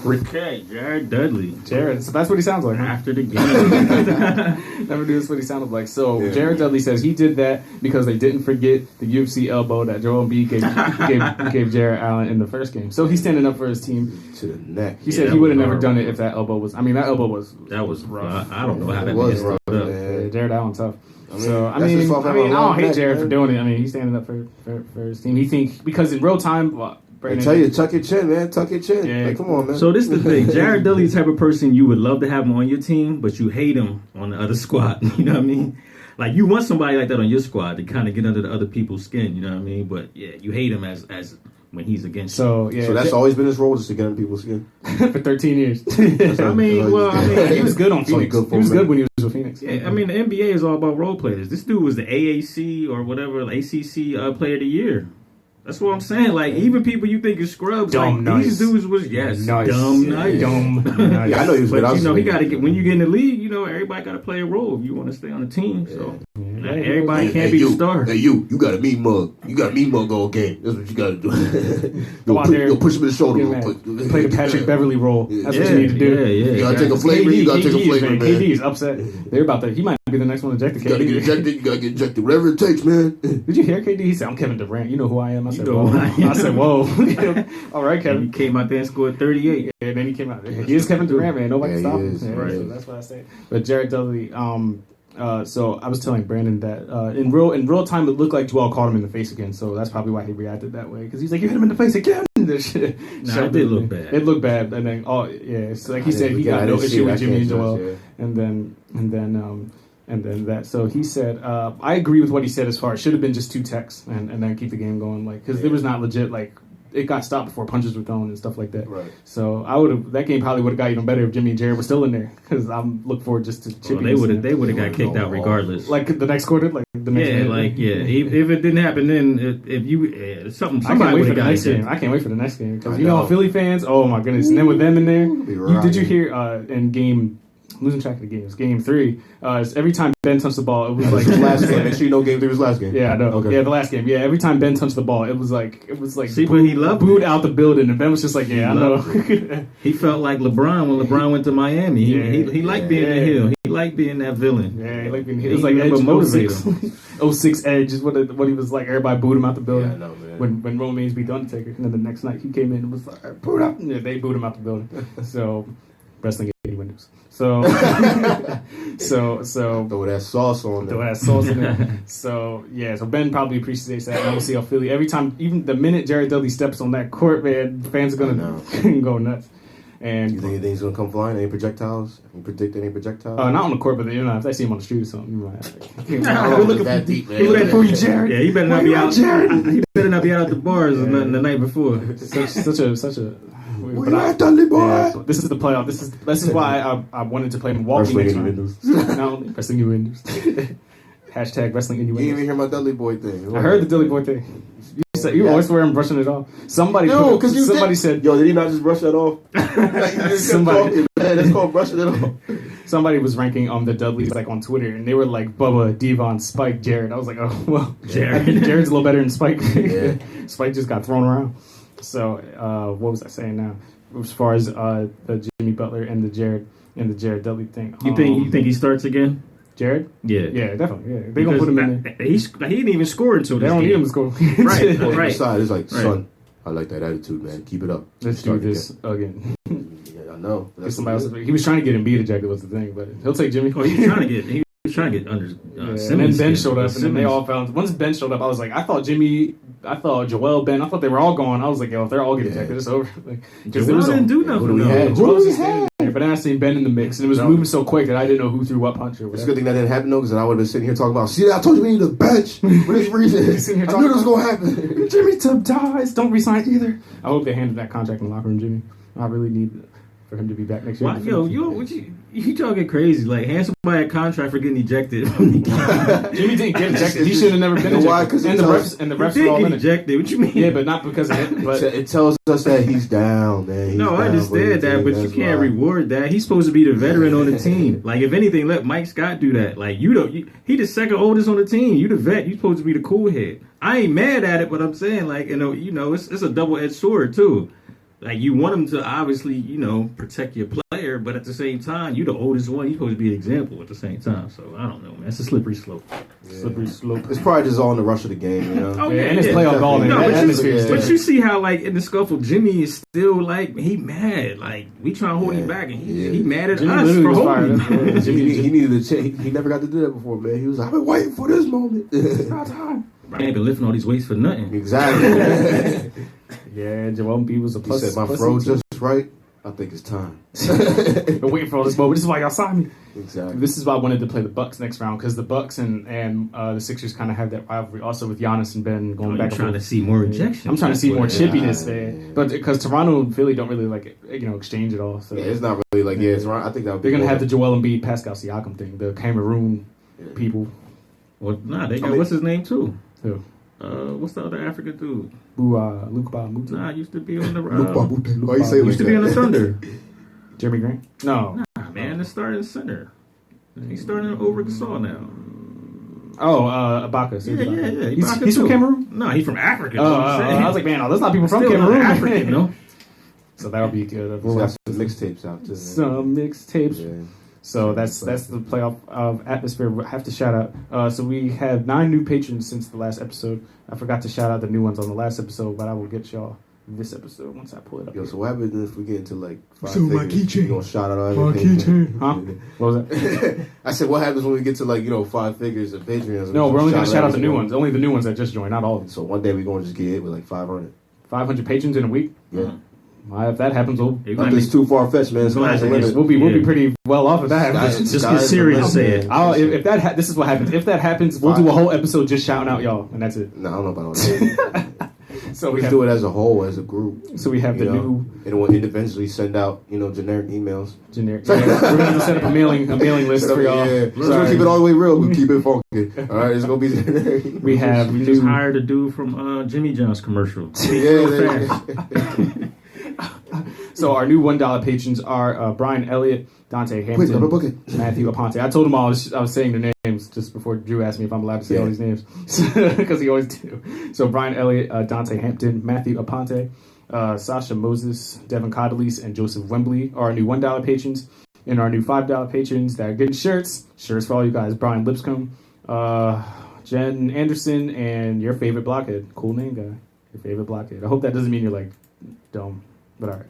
Okay, Jared Dudley. Jared, so that's what he sounds like. Huh? After the game. Never knew that's what he sounded like. So Jared Dudley says he did that because they didn't forget the UFC elbow that Joel Embiid gave Jared Allen in the first game. So he's standing up for his team. To the neck. He said he would have never done it if that elbow was. I mean, that elbow was. That was rough. I don't know how that was man rough, stood up. man. Jared Allen tough. I that's mean, his fault. I don't hate Jared man. for doing it. I mean, he's standing up for his team. He think because in real time, I tell you, tuck your chin, man. Tuck your chin. Yeah. Like, come on, man. So this is the thing. Jared Dudley's the type of person you would love to have him on your team, but you hate him on the other squad. You know what I mean? Like you want somebody like that on your squad to kind of get under the other people's skin. You know what I mean? But yeah, you hate him as when he's against you. So yeah, So that's always been his role, just to get under people's skin. for 13 years. I mean, he was good on It's only Phoenix. good for He was him. good when he was with Phoenix. Yeah, I mean, the NBA is all about role players. This dude was the AAC or whatever, ACC Player of the Year. That's what I'm saying. Like, even people you think is scrubs, Dumb like, nice. these dudes was, dumb nice. Dumb nice. Yeah, I know he was good. But, he got to get, when you get in the league, everybody got to play a role if you want to stay on the team. So, everybody can't be the star. Hey, you got a mean mug. You got a mean mug all game. That's what you got to do. Go out there. You'll push him in the shoulder. Get real mad. quick. Play the Patrick Beverly role. That's what you need to do. You got to take a flavor. You got to take a flavor, man. KD is upset. They're about to. He might be the next one ejected. You got to get ejected. You got to get ejected. Whatever it takes, man. Did you hear KD? He said, "I'm Kevin Durant. You know who I am." I said, know "Whoa." who I am. I said, "Whoa." All right, And Kevin. he came out there and scored 38. And then he came out. He is Kevin Durant, man. Nobody Yeah, can stop he him. is. Yeah, Right. so that's what I say. But Jared Dudley. So I was telling Brandon that in real time it looked like Joel caught him in the face again. So that's probably why he reacted that way, because he's like, "You hit him in the face again." Nah, it did look bad. It looked bad, and then it's like he said he got no issue with Jimmy and Joel, and then that. So he said, I agree with what he said as far as should have been just 2 techs and then keep the game going, like, because it was not legit, like. It got stopped before punches were thrown and stuff like that. Right. So that game probably would have got even better if Jimmy and Jared were still in there, because I'm looking forward just to chipping. They would have got kicked out regardless. like the next quarter, like the next minute. If it didn't happen then, if you I somebody can't wait would for have the got next game. ejected. I can't wait for the next game, because I know. Philly fans. Oh my goodness! And then with them in there, Be did you rocking. hear in game? I'm losing track of the games. Game 3. Every time Ben touched the ball, it was like His last game. Make sure you know game 3 was last game. Yeah, I know. Okay. Yeah, the last game. Yeah, every time Ben touched the ball, it was like See, but he loved booed out the building, and Ben was just like, "Yeah, I know." He felt like LeBron when LeBron went to Miami. He liked being the heel. He liked being that villain. Yeah, like it He was like Edge remember motivate 06 Edge is what he was like. Everybody booed him out the building. Yeah, I know, man. When Roman Reigns beat the Undertaker, and then the next night he came in and was like, "Boot up!" Yeah, they booed him out the building. So wrestling 80 windows. So Throw that sauce on throw there. that sauce in there. So yeah, so Ben probably appreciates that. And we'll see how Philly every time, even the minute Jared Dudley steps on that court, man, fans are gonna go nuts. And You think anything's gonna come flying? Any projectiles? You predict any projectiles? not on the court, but if they see him on the street or something, you might. We're looking that deep, man. We're looking for you, Jared. Yeah, he better not Where be you at, out. Jared? He better not be out at the bars or nothing the night before. Such a. Where you at, Dudley boy? Yeah, this is the playoff. This is why I wanted to play Milwaukee next time. Innuendos. Not only wrestling innuendos. Hashtag wrestling You didn't even innuendos. hear my Dudley boy thing. I heard the Dilly Boy thing. You always swear I'm brushing it off. Somebody said Yo, did he not just brush that off? Somebody- That's called brushing it off. somebody was ranking the Dudleys like on Twitter, and they were like Bubba, Devon, Spike, Jared. I was like, oh well, Jared. I think Jared's a little better than Spike. Yeah. Spike just got thrown around. So what was I saying now? As far as the Jimmy Butler and the Jared Dudley thing, You think he starts again? Jared? Yeah. Yeah, definitely. Yeah, they gonna put him in there. He didn't even score until They this don't game. need him to score. Right. On the Right. side, it's like, Right. son, I like that attitude, man. Keep it up. Let's do Start this again. again. Yeah, I know. Get somebody else. He was trying to get Embiid ejected was the thing, but he'll take Jimmy. Oh, he was trying to get under. Yeah, and then Simmons' Ben skin. showed up, and then they Simmons. all found. Once Ben showed up, I was like, I thought Joel, Ben, I thought they were all gone. I was like, yo, if they're all getting ejected, it's over. Like, 'cause Joel didn't do nothing. Who do we though. have? Joel was just standing there, but then I seen Ben in the mix, and it was moving so quick that I didn't know who threw what punch or It's a whatever. good thing that didn't happen though, because then I would have been sitting here talking about. See, I told you we need a bench for this reason. Sitting here I knew talking this was gonna happen. Jimmy Tub dies. Don't resign either. I hope they handed that contract in the locker room, Jimmy. I really need it for him to be back next year. Why, you talking crazy? Like, hand somebody a contract for getting ejected. Jimmy didn't get ejected. He should have never been ejected. Why? Because and the refs were all get in it. ejected. What you mean? Yeah, but not because of it. But it tells us that he's down, man. He's no, I down, understand that, but you can't reward that. He's supposed to be the veteran on the team. Like, if anything, let Mike Scott do that. Like, he the second oldest on the team. You the vet. You supposed to be the cool head. I ain't mad at it, but I'm saying, like, it's a double-edged sword too. Like, you want him to obviously, protect your player, but at the same time, you the oldest one. You're supposed to be an example at the same time. So I don't know, man. It's a slippery slope. Yeah. Slippery slope. It's probably just all in the rush of the game, Oh, yeah, and it's playoff ball. No, Atmosphere. but you see how, like, in the scuffle, Jimmy is still, like, he mad. Like, we trying to hold him back, and he mad at Jimmy us for holding him. He needed a chance. He never got to do that before, man. He was like, I've been waiting for this moment. It's not time. I ain't been lifting all these weights for nothing. Exactly. Yeah, Joel Embiid was a He plus. said, my throw just right. I think it's time. Been waiting for all this moment. This is why y'all signed me. Exactly. This is why I wanted to play the Bucks next round, because the Bucks and the Sixers kind of have that rivalry. Also with Giannis and Ben going back and trying forth. to see more rejection. I'm trying to see more chippiness, man. But because Toronto and Philly don't really exchange it all. So Yeah, it's not really like it's right. I think that would be they're gonna have more- the Joel Embiid, Pascal Siakam thing. The Cameroon people. Well, nah, they got what's his name too? Who? What's the other African dude? Luke Bamutu. Nah, used to be on the Why you say it used to like be on the that? Thunder. Jeremy Grant? No. Nah, man, the starting center. He's starting over Gasol now. Oh, Ibaka. Yeah. He's from Cameroon? No, he's from Africa. I was like, man, there's not people from Still Cameroon. African, no? So that'll be good. He's got some mixtapes out too. man. Some mixtapes. Yeah. So that's the playoff atmosphere. We have to shout out. So we have 9 new patrons since the last episode. I forgot to shout out the new ones on the last episode, but I will get y'all this episode once I pull it up. Yo, so what happens if we get into like 5 So my figures? keychain. You gonna shout out My everything? keychain. Huh? What was that? I said, what happens when we get to 5 figures of Patreons? No, we're only going to shout out the new everything? ones. Only the new ones that just joined, not all of them. So one day we're gonna just get hit with like 500. 500 patrons in a week. Yeah. If that happens, we'll It's too far fetched, man. It's not the limit. be pretty well off if that happens. Just get serious, say it. If that this is what happens. If that happens, we'll do a whole episode just shouting out y'all, and that's it. No, I don't know about all that. So We we can have, do it as a whole, as a group. so we have the You know? new And we'll eventually send out, generic emails. generic. We're gonna set up a mailing list for y'all. Yeah. We're gonna keep it all the way real. We'll keep it funky. All right, it's gonna be generic. We have We just new. hired a dude from Jimmy John's commercial. Yeah. So our new $1 patrons are Brian Elliott, Dante Wait, Hampton, book it. Matthew Aponte. I told him I was saying their names just before Drew asked me if I'm allowed to say all these names, because he always do. So Brian Elliott, Dante Hampton, Matthew Aponte, Sasha Moses, Devin Coddelise, and Joseph Wembley are our new $1 patrons. And our new $5 patrons that are getting shirts for all you guys: Brian Lipscomb, Jen Anderson, and your favorite blockhead. Cool name, guy. Your favorite blockhead. I hope that doesn't mean you're like dumb, but all right.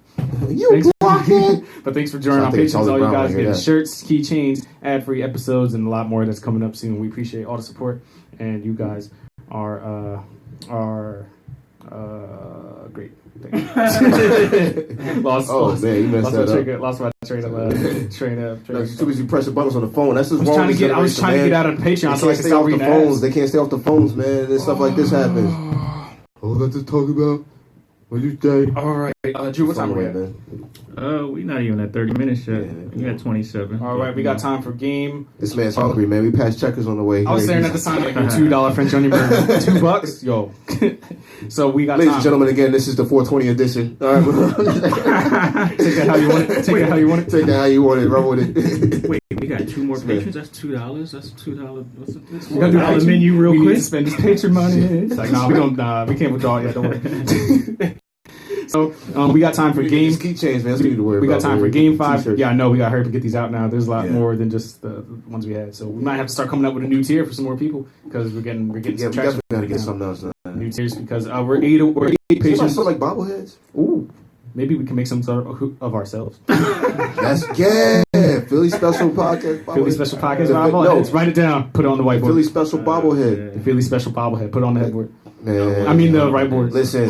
You blockhead. But thanks for joining So I our think patrons. Charlie All you Brown guys will hear getting that. shirts, keychains, ad-free episodes, and a lot more that's coming up soon. We appreciate all the support, and you guys are great. Lost. Oh man, you messed that up. Lost my train of No, you're too busy pressing buttons on the phone. That's just wrong. I was trying to get out of Patreon so I They could can't stay stop off the reading phones. ads. They can't stay off the phones, man. And stuff like this happens. Oh, let's just talk about what you say. All right, Drew, what time are we at? man? We not even at 30 minutes yet. Yeah. We got 27. All right, we got time for game. This man's hungry, man. We passed checkers on the way. I was staring at the sign like your $2 French onion burger. $2, yo. So we got Ladies time. and gentlemen, again, this is the 420 edition. All right, Take that how you want it. Take it how you want it. take that how you want it. Run with it. Wait, we got 2 more patrons. That's $2. That's $2. What's this? We gotta do $4 patron. menu real we quick. need to spend this patron money. It's like, we can't withdraw it yet. Don't worry. So we got time for game. These keychains, man. That's what you need to worry We about. got time for man. game 5. T-shirts. Yeah, I know we got to hurry to get these out now. There's a lot Yeah. more than just the ones we had. So we might have to start coming up with a new tier for some more people because we're getting Yeah, some we traction. definitely got to get something else. New tiers because we're eight Patients patrons. feel like bobbleheads. Ooh, maybe we can make some sort of ourselves. That's Philly special podcast. Philly special podcast. The- Bobbleheads. Write it down. Put it on the whiteboard. Philly special bobblehead. The Philly special bobblehead. Put it on the headboard. Man, I mean the whiteboard. listen,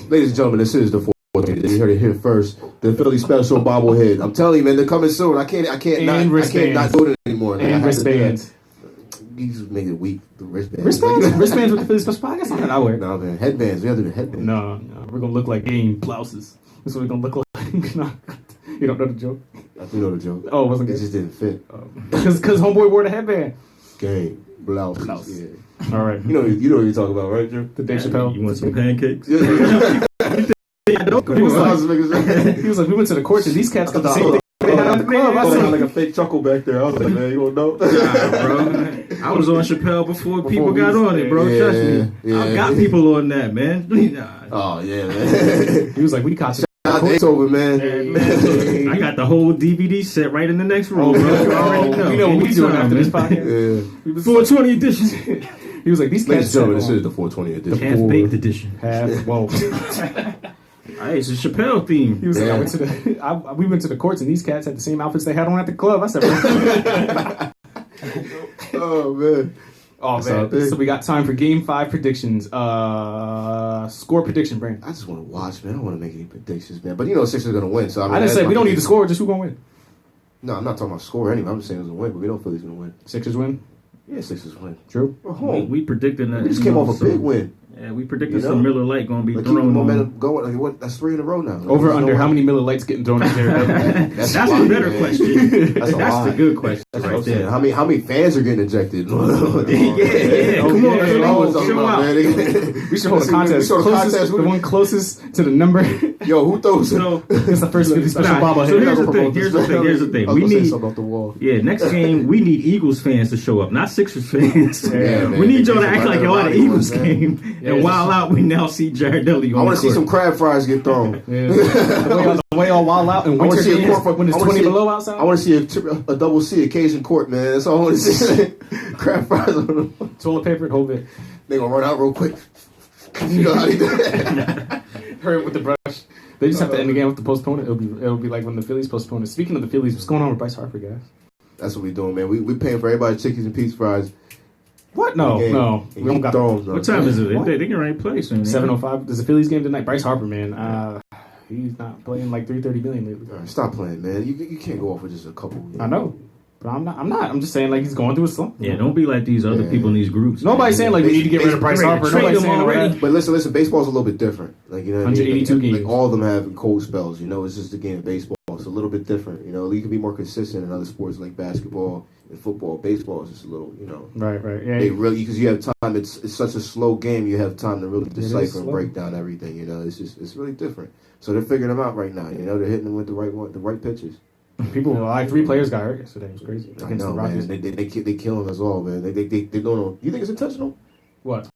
ladies and gentlemen, this is the 420. You heard it here first. The Philly special bobblehead. I'm telling you, man, they're coming soon. I can't And not wristbands. do it anymore. And wristbands. You just make it weak. The wristbands. Wristbands with the Philly special podcast. Not that I wear. No, man. Headbands. We have to do the headbands. No, we're gonna look like game blouses. That's what we're gonna look like. You don't know the joke? I do know the joke. Oh, it wasn't It good. just didn't fit. Because homeboy wore the headband. Game blouse. Blouse. Yeah. All right. You know what you're talking about, right, Drew? The Dave Chappelle. You want some pancakes? Yeah. He was like, we went to the courts and these cats got the same thing they had at the club. I I said, like a fake chuckle back there. I was like, man, you don't know. Nah, bro. I was on Chappelle before people we got was- on it, bro. yeah, Trust me. yeah. I got people on that, man. Nah. Oh yeah, man. he was like, we caught It's over, man. I got the whole DVD set right in the next room, bro. You already know. You know what we doing Anytime, after this man. podcast? Yeah. 420 edition. He was like, these Ladies cats and gentlemen, this said, is the 420 edition. Half-baked edition. whoa. Hey, it's a Chappelle theme. He was like, we went to the courts and these cats had the same outfits they had on at the club. I said, Oh man. oh man. So we got time for Game 5 predictions. Score prediction, Brandon. I just want to watch, man. I don't want to make any predictions, man. But you know, Sixers are gonna win. So I mean, I didn't that's say my we don't need the prediction. score. Just who gonna win? No, I'm not talking about score anyway. I'm just saying it's gonna win, but we don't feel he's gonna win. Sixers win. Yeah, Sixers win. True. We're home. We predicted that. We just you came know, off a some- big win. Yeah, we predicted You know? some Miller Lite going to be Like, keep the thrown on. momentum going. Like, what? That's 3 in a row now. Like, Over there's no under how way. many Miller Lights getting thrown at Jared? That's a the lot, better man. question. That's a That's lot. the good question That's what I'm right saying. there. How many fans are getting ejected? Yeah, Oh, come on, yeah, come yeah, on, yeah. show out. We should hold a contest. We should hold a Closest, contest. the one closest to the number. Yo, who throws it? So, It's the first 50 special Nah, bobblehead. so We here's gotta the thing. promote this. Here's the thing. I was We gonna say need. something off the wall. Yeah, next game we need Eagles fans to show up, not Sixers fans. Yeah, man. We need y'all to They act like just y'all at an run Eagles everybody, man. game, and while out we now see Jared Dudley on I want the to see court. some crab fries get thrown. Yeah. The way all wild out and I wanna winter see a games court- when it's I wanna 20 see- below outside. I want to see a double C occasion court, man. That's all I want to see. Crab fries. Toilet paper, hold it. They gonna run out real quick. You know how they do that. Hurry up with the brush. They just have to end the game with the postponement. It'll be like when the Phillies postpone it. Speaking of the Phillies, what's going on with Bryce Harper, guys? That's what we doing, man. We paying for everybody's chickens and pizza fries. What? No, Game. no. And We don't got throws, What time is it? What? They can already play soon. 7:05. There's a Phillies game tonight. Bryce Harper, man. He's not playing like 330 million lately. All right, stop playing, man. You can't go off with just a couple. I know, but I'm not. I'm just saying like he's going through a slump. Yeah, don't be like these other Yeah. people in these groups. Nobody's saying like we need to get rid of Bryce Ready to Harper. trade Nobody's him saying already. that. But listen, baseball's a little bit different. Like, you know what I mean? 182 Like, games. all of them have cold spells, you know, it's just a game of baseball. It's a little bit different. You know, you can be more consistent in other sports like basketball and football. Baseball is just a little, you know, Right. Yeah. they really, because you have time, it's such a slow game, you have time to really is decipher and slow. break down everything, you know, it's really different. So they're figuring them out right now, you know, they're hitting them with the right pitches. People, like 3 players got hurt yesterday. It was crazy I against know, the Rockies. man, they killing us all, man. They don't, you think it's intentional? What?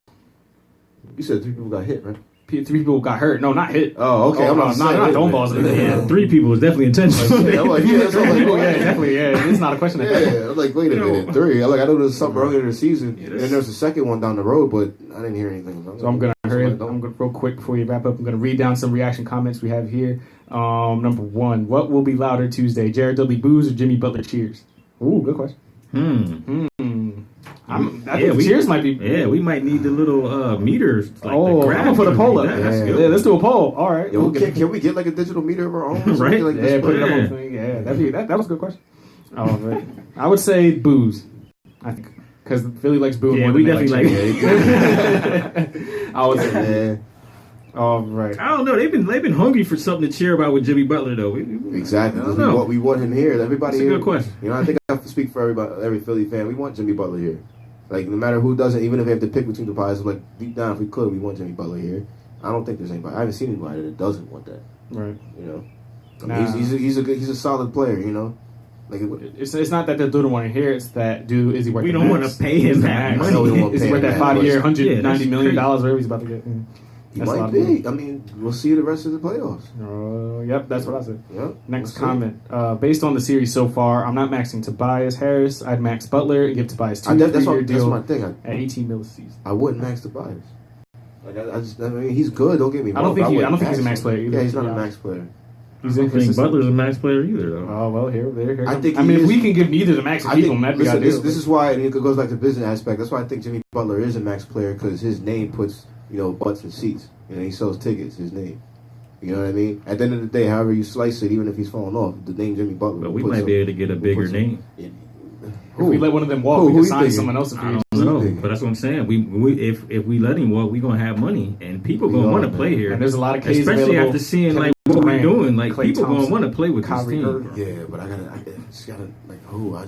You said 3 people got hit, right? 3 people got hurt. No, not hit. Oh, okay. Oh, I'm no, not not dome balls. Yeah, 3 people is definitely intentional. Yeah, I'm like, yeah, that's what I'm like, People, yeah, definitely. Yeah, it's not a question. Of Yeah, I'm like, wait a minute, 3. I know there was something earlier in the season, Yeah, and then there was a second one down the road, but I didn't hear anything. So I'm gonna hurry up. I'm gonna real quick before we wrap up. I'm gonna read down some reaction comments we have here. Number 1, what will be louder Tuesday? Jared Dudley boos or Jimmy Butler cheers? Ooh, good question. I think the cheers might be. Yeah, we might need the little meters. Like Oh, the I'm gonna put a poll up. That's Yeah, good. let's do a poll. All right. Yo, We'll get- can we get like a digital meter of our own? or something Right? Like Yeah, this? put it up on Yeah. the thing. Yeah, that was a good question. Oh, right. I would say booze. I think because Philly likes booing Yeah, more we than they definitely cheering. I would say. Yeah, All right. I don't know. They've been hungry for something to cheer about with Jimmy Butler though. exactly. I don't 'cause know. we want him here. Everybody That's a here. good question. You know, I think I have to speak for every Philly fan. We want Jimmy Butler here. Like, no matter who does it, even if they have to pick between the pies, like, deep down, if we could, we want Jimmy Butler here. I don't think there's anybody. I haven't seen anybody that doesn't want that. Right. You know, I Nah. mean, he's a solid player. You know, like It's not that they don't want to hear. It's that dude is he worth? We the don't max? wanna pay him Is the that max? money. No, we don't wanna Is he pay worth him that that 5 year, much. $190 that's million crazy. whatever he's about to get? he That's a lot might of money. be. I mean, we'll see the rest of the playoffs. Yep, that's what I said. Yep. Next We'll see. comment. Based on the series so far, I'm not maxing Tobias Harris. I'd max Butler and give Tobias That's 3-year that's deal my thing. at 18 mil a season. I wouldn't max Tobias. Like I mean, he's good. Don't get me wrong. I don't think but I wouldn't don't think he's a max him. player either. Yeah, he's not Yeah. a max player. He's I don't think inconsistent. Butler's a max player either though. Oh well, here. I think I mean, he if we is- can give neither the max and I keep think him, that'd be listen, ideal. this is why, and it goes back to business aspect. That's why I think Jimmy Butler is a max player because his name puts butts in seats. He sells tickets. His name. You know what I mean? At the end of the day, however you slice it, even if he's falling off, the name Jimmy Butler. But we puts might him- be able to get a bigger puts him- name. If we let one of them walk, Who we can you sign thinking? someone else if I we don't know. But that's what I'm saying. If we let him walk, we gonna have money, and people gonna want to play here. And there's a lot of K's especially available. after seeing Kevin like what we're Durant, doing. Like Klay people Thompson, gonna want to play with Kyrie this team. Irving. Yeah, but I just gotta like who I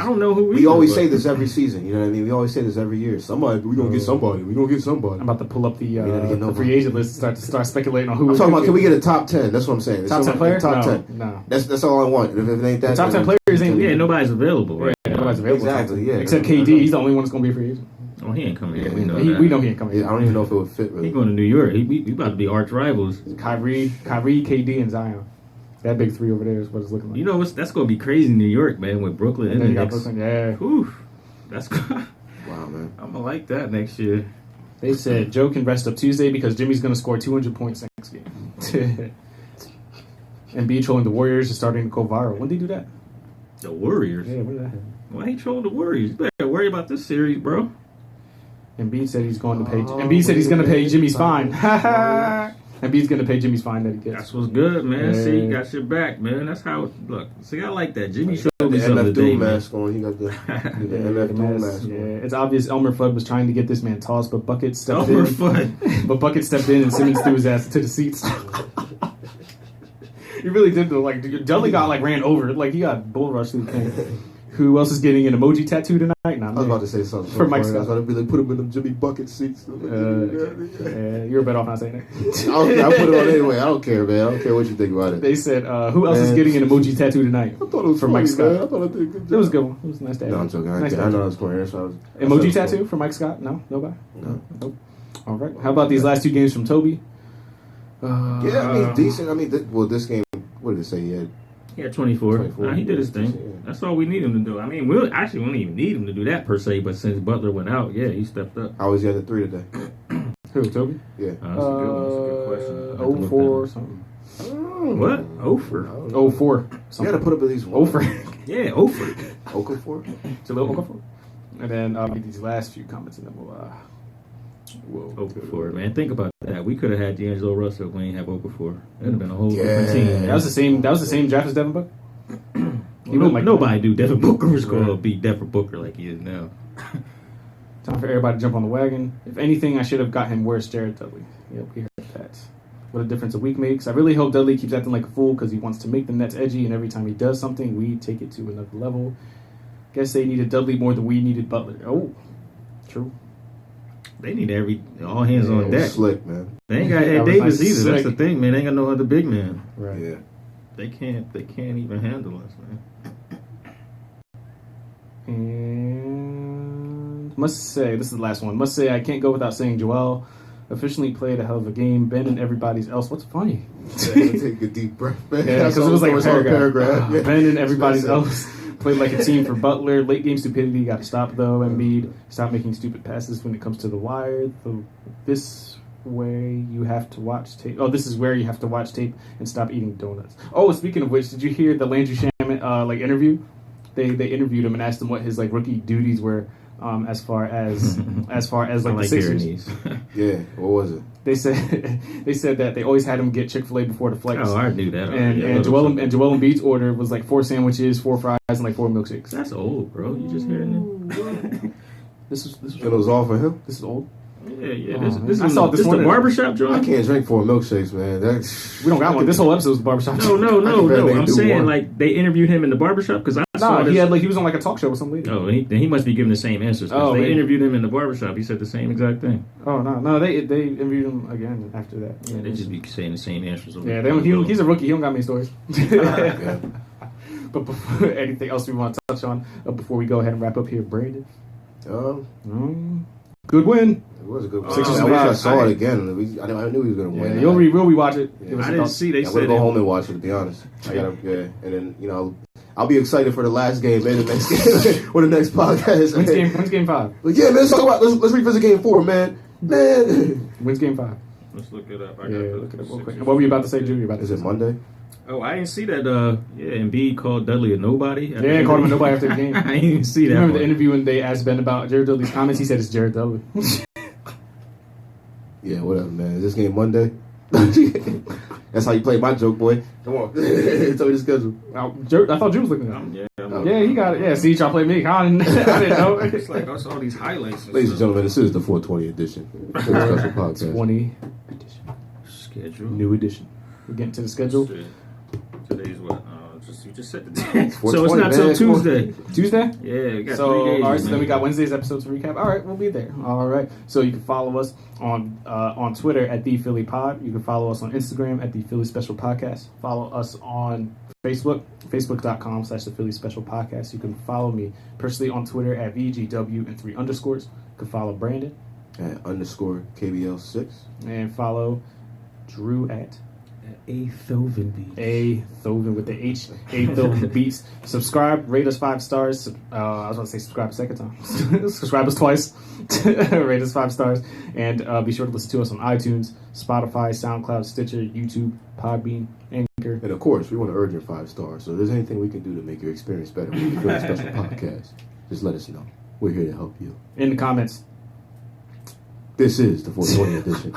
don't know who we always say this every season. You know what I mean? We always say this every year. Somebody, we gonna get somebody. We gonna get somebody. I'm about to pull up the nobody. free agent list and start speculating on who. I'm talking about. Can we get a top 10? That's what I'm saying. Top 10 player? Top No, 10. no. That's all I want. If it ain't that, The top 10 then- players ain't. Yeah, nobody's available, right? Yeah, nobody's available. Exactly, yeah. Except KD. He's the only one that's gonna be a free agent. Oh, he ain't coming here. Yeah, We know We that. know he ain't coming. Yeah, I don't even know if it would fit really. He going to New York. We about to be arch rivals. Kyrie, KD, and Zion. That big three over there is what it's looking like. You know that's going to be crazy in New York, man, with Brooklyn and and then the you got Knicks. Brooklyn. Yeah. Whew, that's Wow, man. I'm gonna like that next year. They said Joe can rest up Tuesday because Jimmy's going to score 200 points next game. And B trolling the Warriors is starting to go viral. When did he do that? The Warriors. Yeah, when did that happen? Why he trolling the Warriors? You better worry about this series, bro. Embiid said he's going to pay. Embiid said he's going to pay Jimmy's fine. Embiid's going to pay Jimmy's fine that he gets. That's what's good, man. Yeah. See, you got your back, man. That's how. Look, see, I like that. Jimmy showed The me something MF today, Doom man. mask on. He got the Yeah, MF the Doom mess. mask Yeah, on. it's obvious Elmer Fudd was trying to get this man tossed, but Bucket stepped Over in. foot. But Bucket stepped in and Simmons threw his ass to the seats. He really did though. Like Dudley got like ran over. Like he got bull rushed through the thing. Who else is getting an emoji tattoo tonight? Nah, I was about to say something. For Mike I was Scott. about to be like, put him in them Jimmy Bucket seats. You're better off not saying that. I put it on anyway. I don't care, man. I don't care what you think about it. They said, who else is Man. getting an emoji tattoo tonight? I thought it was For funny, Mike Scott. man. I thought I did a good job. It was a good one. It was a nice to have. No, I'm joking. Nice I to have. know I was going there, so I was. Emoji tattoo for Mike Scott? No? Nobody? No. Nope. All right. How about these last two games from Toby? Yeah, I mean, decent. I mean, this game, what did it say? He had He had 24. 24. Nah, he did his Yeah. thing. That's all we need him to do. I mean, we don't even need him to do that per se, but since Butler went out, yeah, he stepped up. How was he at the 3 today? Who, Toby? Yeah. That's a good one. That's a good question. I have to look 04 that or up. something. What? Ofer. 04. You got to Something. put up at least one. Ofer. Yeah, Ofer. Okafor? Jaleel Okafor. And then I'll get these last few comments and then we'll Okafor, man. Think about that. We could have had D'Angelo Russell if we ain't have Okafor. It'd have been a whole Yeah. different team. Man. That was the same draft as Devin Booker. Nobody knew Devin Booker was going to beat Devin Booker like he is now. Time for everybody to jump on the wagon. If anything, I should have got him worse, Jared Dudley. Yep, we heard that. What a difference a week makes. I really hope Dudley keeps acting like a fool because he wants to make the Nets edgy, and every time he does something, we take it to another level. Guess they needed Dudley more than we needed Butler. Oh, true. They need all hands on It was deck. slick, man. They ain't got That Ed was Davis nice. either. That's Slick. the thing, man. They ain't got no other big man. Right. Yeah. They can't even handle us, man. And must say, this is the last one. Must say, I can't go without saying Joel officially played a hell of a game. Ben and everybody's else. What's funny? Take a deep breath, man. Yeah, because it was like a paragraph. Yeah. Ben and everybody's That's it. else played like a team for Butler. Late game stupidity got to stop though. Embiid, stop making stupid passes when it comes to the wire. This way you have to watch tape. Oh, this is where you have to watch tape and stop eating donuts. Oh, speaking of which, did you hear the Landry Shamet interview? They interviewed him and asked him what his like rookie duties were. As far as like I the like Sixers, hearing these. Yeah, what was it? they said that they always had him get Chick-fil-A before the flex. Oh, I knew that. And already. Joel Embiid's order was like 4 sandwiches, 4 fries, and like 4 milkshakes. That's old, bro. You just hearing This is And it was all for him? this is old. it? Yeah. Oh, This man. is I saw it this the morning. barbershop I joint. can't drink 4 milkshakes, man. That's We don't got one. This whole episode was barbershop. No. barely I'm do saying one. like they interviewed him in the barbershop because I saw No, this. he was on like a talk show with some lady. Oh, he must be giving the same answers. 'Cause Oh, they maybe. interviewed him in the barbershop. He said the same exact thing. Oh no, they interviewed him again after that. Yeah, they just be saying the same answers. Over Yeah, he's a rookie. He don't got many stories. yeah. But before, anything else we want to touch on before we go ahead and wrap up here, Brandon? Good win. It was a good one. Sixers I wish I survived. saw it again. I knew he was going to win. Yeah, we'll rewatch it. Give us I your didn't thoughts. see. They I'm said gonna go it- home and watch it. To be honest, I gotta. Yeah, and then I'll be excited for the last game, man. The next game or the next podcast. When's game 5? But yeah, man, let's revisit game 4, man. When's game 5? Let's look it up. I Yeah, got the look it up real quick. Sixers. What were you about to say, Drew? You about to Is say it something? Monday? Oh, I didn't see that. Embiid called Dudley a nobody. Yeah, called him a nobody after the game. I didn't even see You that. remember the part. interview when they asked Ben about Jared Dudley's comments? He said it's Jared Dudley. Yeah, whatever, man. Is this game Monday? That's how you play my joke, boy. Come on, tell me the schedule. I thought Drew was looking at it. Yeah, I'm Yeah, he got it. Yeah, see, y'all play me. I didn't know. It's like I saw these highlights. Ladies and gentlemen, this is the 420 edition. Philly Special Podcast. 20 Schedule. new edition. We're getting to the schedule. Today's what? You just said the day. So 420, it's not till man. Tuesday. Tuesday? Yeah, we got So, 3 days. all right, so then man. we got Wednesday's episode to recap. All right, we'll be there. All right. So you can follow us on Twitter at The Philly Pod. You can follow us on Instagram at The Philly Special Podcast. Follow us on Facebook, facebook.com/The Philly Special Podcast. You can follow me personally on Twitter at VGW and 3 underscores. You can follow Brandon. At _KBL6. And follow Drew at A Thovin Beats. A Thovin with the H. A Thovin Beats. Subscribe, rate us 5 stars. I was going to say subscribe a second time. Subscribe us twice. Rate us 5 stars. And be sure to listen to us on iTunes, Spotify, SoundCloud, Stitcher, YouTube, Podbean, Anchor. And of course, we want to urge your 5 stars. So if there's anything we can do to make your experience better with the Philly Special Podcast, just let us know. We're here to help you. In the comments. This is the 420 edition.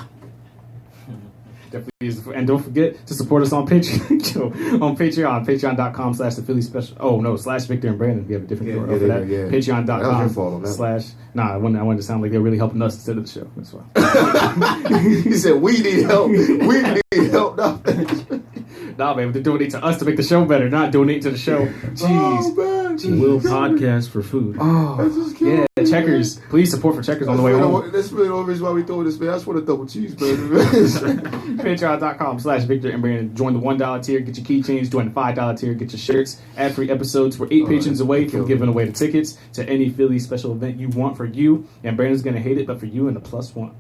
Definitely is. And don't forget to support us on Patreon. On Patreon. Patreon.com/the Philly Special. Oh, no, /Victor and Brandon. We have a different URL for that. Yeah. That was your fault on Patreon.com/ Nah, I wanted to sound like they're really helping us instead of the show. That's why. He said, we need help. We need help. Nah, man, they're donating to us to make the show better, not donate to the show. Jeez. Oh, man. Will podcast for food. Oh, yeah, Checkers. Please support for Checkers on the way home. That's really the only reason why we doing this, man. I just want a double cheeseburger. Patreon.com/Victor and Brandon. Join the $1 tier, get your keychains. Join the $5 tier, get your shirts. Ad-free episodes. We're 8 patrons away from giving away the tickets to any Philly special event you want for you. And Brandon's going to hate it, but for you and the +1.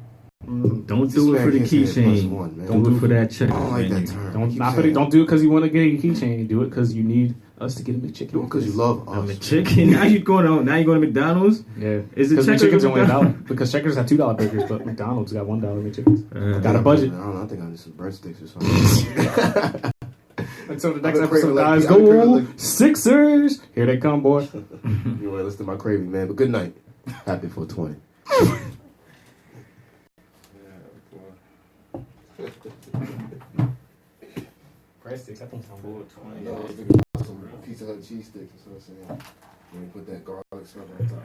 Don't do it for the keychain. Don't do it for that check. I don't like that term. Don't do it because you want to get a keychain. Do it because you need us to get a McChicken. Do it because you love us. I'm a chicken. Now you're going to McDonald's. Yeah, Is it because Checkers McChicken's or only McDonald's? $1. Because Checkers have $2 burgers, but McDonald's got $1 McChickens. Got a budget. I don't know. I think I need some breadsticks or something. Until the next I've been episode, craving like- guys. I've been craving Go like- Sixers! Here they come, boy. You want to listen to my craving, man. But good night. Happy 420. Breadsticks, I think sound good. Some Pizza Hut cheese sticks. That's what I'm saying. And put that garlic stuff on top.